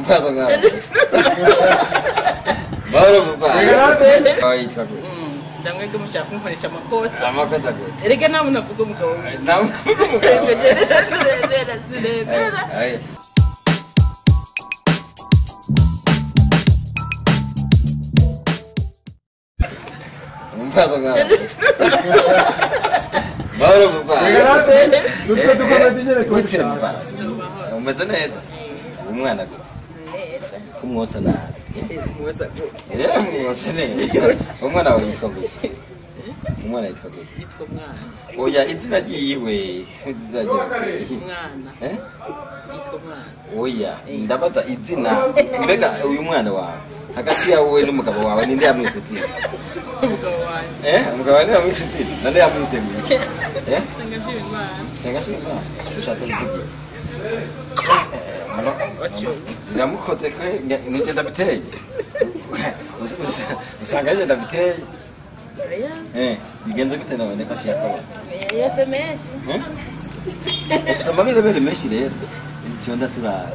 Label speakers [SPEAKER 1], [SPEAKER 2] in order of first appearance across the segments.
[SPEAKER 1] Pasangnya. Baru buka. Oh itu aku.
[SPEAKER 2] Sedang itu musyaf pun pada sama kos.
[SPEAKER 1] Sama kos aku.
[SPEAKER 2] Jadi kan nama nak buka muka.
[SPEAKER 1] Nama buka.
[SPEAKER 2] Sudah beda.
[SPEAKER 1] Ayo. Pasangnya. Baru buka.
[SPEAKER 3] Lupa tu kalau dia nak
[SPEAKER 1] Kucing buka. Macam itu. Umumnya aku. Kumuosa na.
[SPEAKER 2] Muasa ko.
[SPEAKER 1] Kumuosa ni. Umwana wawe yitwa gute? Umwana yitwa gute?
[SPEAKER 2] Yitwa mwana.
[SPEAKER 1] Oya izina ryiwe.
[SPEAKER 2] Mwana. Yitwa mwana.
[SPEAKER 1] Oya ndabaza izina. Mbega uyu mwana wawe hagati ya wowe n'umugabo wawe ninde yamwise izina?
[SPEAKER 2] Umugabo wanje.
[SPEAKER 1] Umugabo wawe yamwise izina. Nande yamwise gute?
[SPEAKER 2] Sangashima Imana.
[SPEAKER 1] Sangashima. Ushatse kuvuga.
[SPEAKER 2] Wacho.
[SPEAKER 1] Ndamukoze ko nije ndabiteye. Usanga nije ndabiteye. Bigenze gute nawe ne kati yakaba.
[SPEAKER 2] Yose meshi.
[SPEAKER 1] Ufisa mabire meshi rero. Icyonda turara.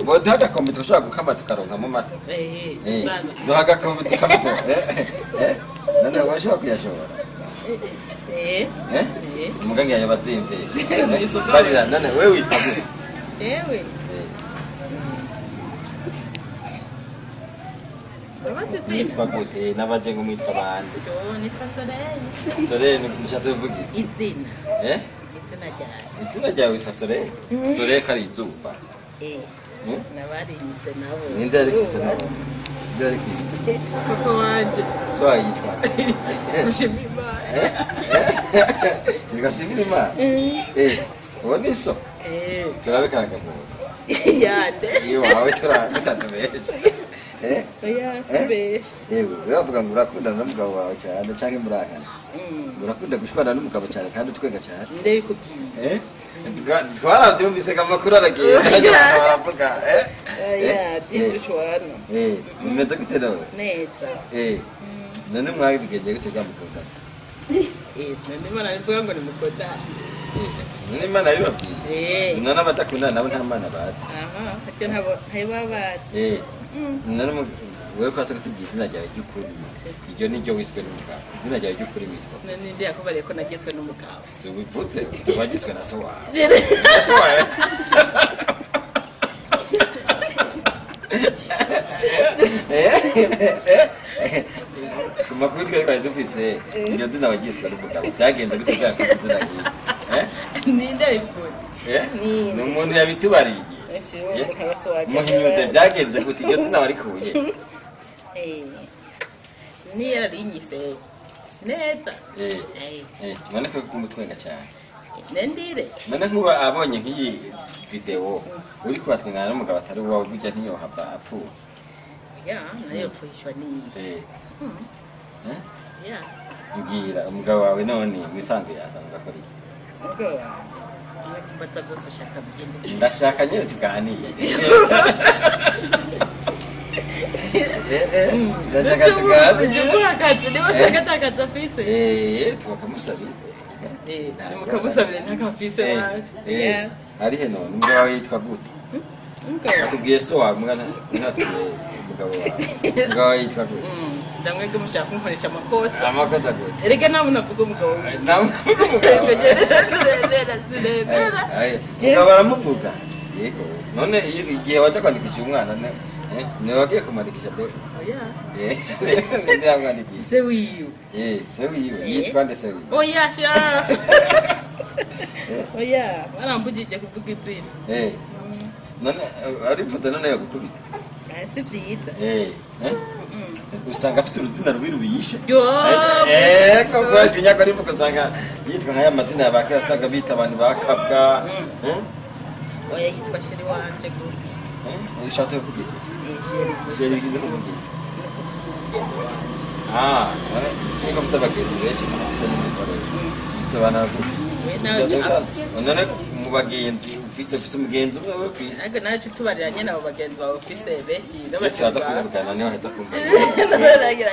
[SPEAKER 1] Bodaga komite ushaka gukama tukaronka mu mata. Dohaga komite kamito. None washaka kuyashobora. Umugangi yabatsindeje. Barira none wewe witwa gute?
[SPEAKER 2] Ewe.
[SPEAKER 1] Witwa gute? Nabaje ngo mwitwa bande.
[SPEAKER 2] Nitwa Soleil.
[SPEAKER 1] Soleil mushatse kuvuga
[SPEAKER 2] Izina. Izina ryawe.
[SPEAKER 1] Izina ryawe witwa Soleil? Soleil kari izuba.
[SPEAKER 2] Nabarize nabo.
[SPEAKER 1] Ninde ari kusana? Ndari ki.
[SPEAKER 2] Papa wanje.
[SPEAKER 1] So yitwa.
[SPEAKER 2] Mushimima.
[SPEAKER 1] Nikashimira Imana. Ubone so. Turabekanaga mu.
[SPEAKER 2] Yande.
[SPEAKER 1] Iyo wawe turatatubesha.
[SPEAKER 2] Oya sibesh.
[SPEAKER 1] Uravuga ngo urakundana n'umugabo wawe cyane cyangwa murakana. Urakunda gushwana n'umugabo cyane kandi utwega cyane.
[SPEAKER 2] Ndeye kubyiye.
[SPEAKER 1] Twarabyumvise amakuru aragiye baravuga.
[SPEAKER 2] Oya byindushwana.
[SPEAKER 1] Umeze gute nawe?
[SPEAKER 2] Neza.
[SPEAKER 1] None mwabigenje gute gamukunda?
[SPEAKER 2] None Imana ivuga ngo ni mukoda.
[SPEAKER 1] None Imana yibabwiye. None abatakunda nabo nta mana bazi.
[SPEAKER 2] Icyo ntabazi.
[SPEAKER 1] None wewe kwatse kutubwira izina ryawe ry'ukuri. Iryo ni ryo wiswe n'umugabo. Izina ryawe ry'ukuri witwa.
[SPEAKER 2] None ndi yakubariye ko nagiswe n'umugabo.
[SPEAKER 1] Si wivutse wagiswe na so wawe. So wawe. Kuma kwitwa reka dufise iryo dina wagiswe n'umugabo. Byagenze gute byakoze izina ryiwe.
[SPEAKER 2] Ninde yivutse?
[SPEAKER 1] Ni umuntu yabitubariye. Muhinyuze byagenze gute iryo dina warikuye?
[SPEAKER 2] Ni yarinyise neza.
[SPEAKER 1] None ko kumutwenga cyane.
[SPEAKER 2] Nendire.
[SPEAKER 1] None nkuba abonye nk'iyi video uri kubatwengana n'umugabo atari wawe burya ntiyo hava apfuye.
[SPEAKER 2] Ya, nayo pfushwa ni. Ya.
[SPEAKER 1] Mbwira umugabo wawe none wisange yasanga kuri.
[SPEAKER 2] Umugabo wawe kumbaza gose shaka bigende.
[SPEAKER 1] Ndashaka nyine tuganiye. Ndashaka tuganiye.
[SPEAKER 2] Jukakaje niba sakatakaza fise.
[SPEAKER 1] Tukamusabi.
[SPEAKER 2] Mukamusabire ntakafise basi.
[SPEAKER 1] Ari he none umugabo wawe yitwa gute? Atubwiye so wawe mwana ntatubwiye umugabo wawe. Umugabo wawe yitwa gute?
[SPEAKER 2] Ndamwe ko mushaka kunkoresha amakosa.
[SPEAKER 1] Amakosa gute?
[SPEAKER 2] Erega nawe navuga umugabo.
[SPEAKER 1] Nawe umugabo. Umugabo aramuvuga. Yego. None igihe waje kwandikisha umwana ne wagiye kumandikisha be.
[SPEAKER 2] Oya.
[SPEAKER 1] Ninde yamwandikisha?
[SPEAKER 2] Se wiyo.
[SPEAKER 1] Se wiyo. Yitwa nde se wiyo?
[SPEAKER 2] Oya sha. Oya, barambujije kuvuga izina.
[SPEAKER 1] None ari foto none yagukubita.
[SPEAKER 2] Si byiza.
[SPEAKER 1] Usanga afite uruzina rubiyishe. Ko kwatinya ko ari vuga usanga yitwa nk'aya mazina y'abakira asanga bita abantu bakabwa.
[SPEAKER 2] Oya yitwa sheri wanje gusa.
[SPEAKER 1] Ushatse kuvuga iki?
[SPEAKER 2] Sheri.
[SPEAKER 1] Sheri singo mfite abagenzi benshi mfite n'umugore mfite bana none mu bagenzi ufise umugenzi umwe we kwisi
[SPEAKER 2] ariko nacu tubariranye nabo bagenzi bawe ufise benshi
[SPEAKER 1] n'abakivugana niho hita kumva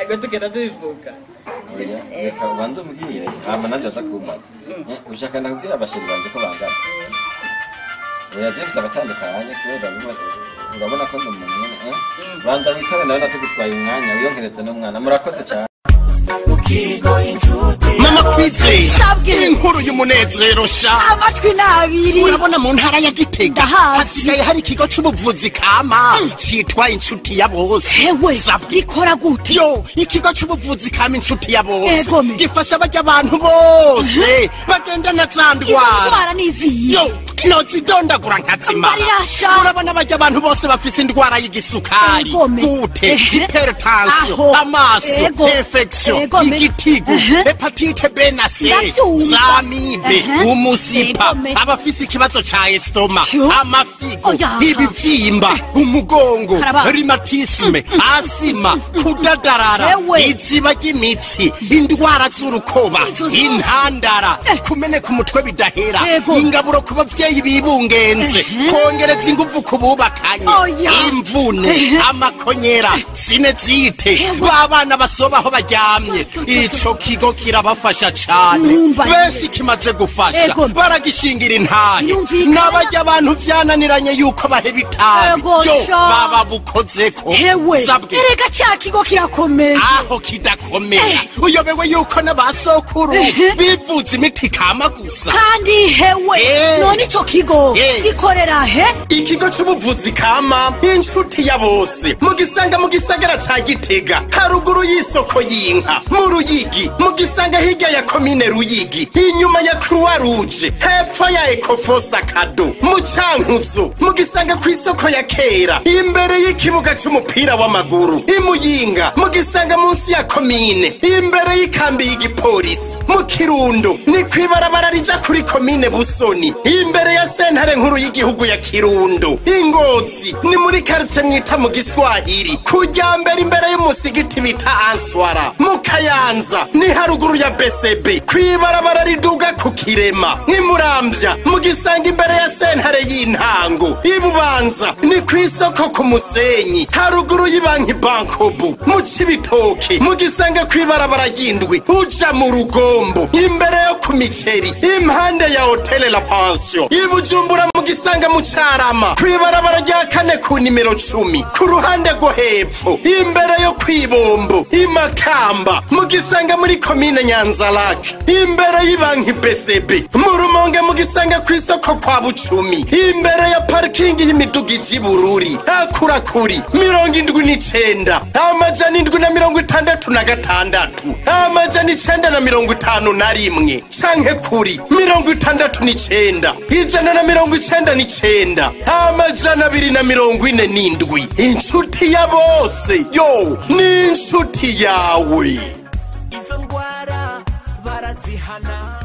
[SPEAKER 2] ngo tugenda tubivuga
[SPEAKER 1] reka ubanze umbwire hama nanjye baza kumbaza ushaka nakubwira abasheri banje ko bangana oya vyose abatandukanye kubera urabona ko ndi umuntu banza witabe nawe natugutwaye umwanya wiyongeretse n'umwana murakoze cyane
[SPEAKER 4] Mama Kwizera inkuru y'umunezero sha
[SPEAKER 5] amatwi nabiri
[SPEAKER 4] urabona mu ntara ya Gitega hasigaye hari ikigo c'ubuvuzi kama citwa inshuti ya bose
[SPEAKER 5] hewe gikora gute
[SPEAKER 4] yo ikigo c'ubuvuzi kama inshuti ya bose gifasha barya abantu bose bagendana zandwara
[SPEAKER 5] niziye
[SPEAKER 4] yo nozidondagura nkazima urabona barya abantu bose bafise indwara y'igisukari gute hypertension amaso infection igitigu hepatite B na C zamibe umusipa abafise ikibazo ca estoma amafigo ibivyimba umugongo rheumatisme asima kudadarara iziba ry'imitsi indwara z'urukoba intandara kumeneka umutwe bidahera ingaburo ku bavyeyi bibungenze kongereza inguvu ku bubakanye imvune amakonyera sinezite babana basobaho baryamye ico kigo kirabafasha cane benshi kimaze gufasha baragishingira intahe n'abarya abantu vyananiranye yuko baheba itabi yo baba bukozeko
[SPEAKER 5] sabwe erega ca kigo kirakomeye
[SPEAKER 4] aho kidakomera uyobewe yuko n'abasokuru bivuza imiti kama gusa
[SPEAKER 5] kandi hewe none ico kigo gikorera he
[SPEAKER 4] ikigo c'ubuvuzi kama inshuti ya bose mugisanga mu gisagara ca Gitega haruguru y'isoko y'inka mu Ruyigi mugisanga hirya ya komine Ruyigi inyuma ya Croix Rouge hepfo ya Ecofosa Kado mu Cankuzo mugisanga ku isoko ya Kera imbere y'ikibuga c'umupira w'amaguru imuyinga mugisanga munsi ya komine imbere y'ikambi y'igipolisi mu Kirundo ni kwibarabara rija kuri komine Busoni imbere ya sentare nkuru y'igihugu ya Kirundo Ingozi ni muri quartier mwita mu Giswahili kujya mbere imbere y'umusigiti bita Answara mu Kayanza ni haruguru ya BCB kwibarabara riduga ku Kirema Muramvya mugisanga imbere ya sentare y'intango Ibubanza ni kwisoko ku Musenyi haruguru y'Ibanki Bankobu mu Cibitoke mugisanga kwibarabara ry'indwi uja mu Rugombo imbere yo ku Miceri impande ya Hotel La Pension Ibujumbura mugisanga mu Carama kwibarabara rya kane ku nimero 10 ku ruhande rwo hepfo imbere yo kwibombo Imakamba mugisanga muri komine Nyanzarake imbere y'Ibanki BCB mu Rumonge mugisanga kwisoko kwa Bucumi imbere ya parking y'imiduga y'Ibururi akurakuri 79 amajana 766 amajana 951 canke kuri 69 199 amajana 247 inshuti ya bose yo ni inshuti yawe
[SPEAKER 6] izo ngwara barazihana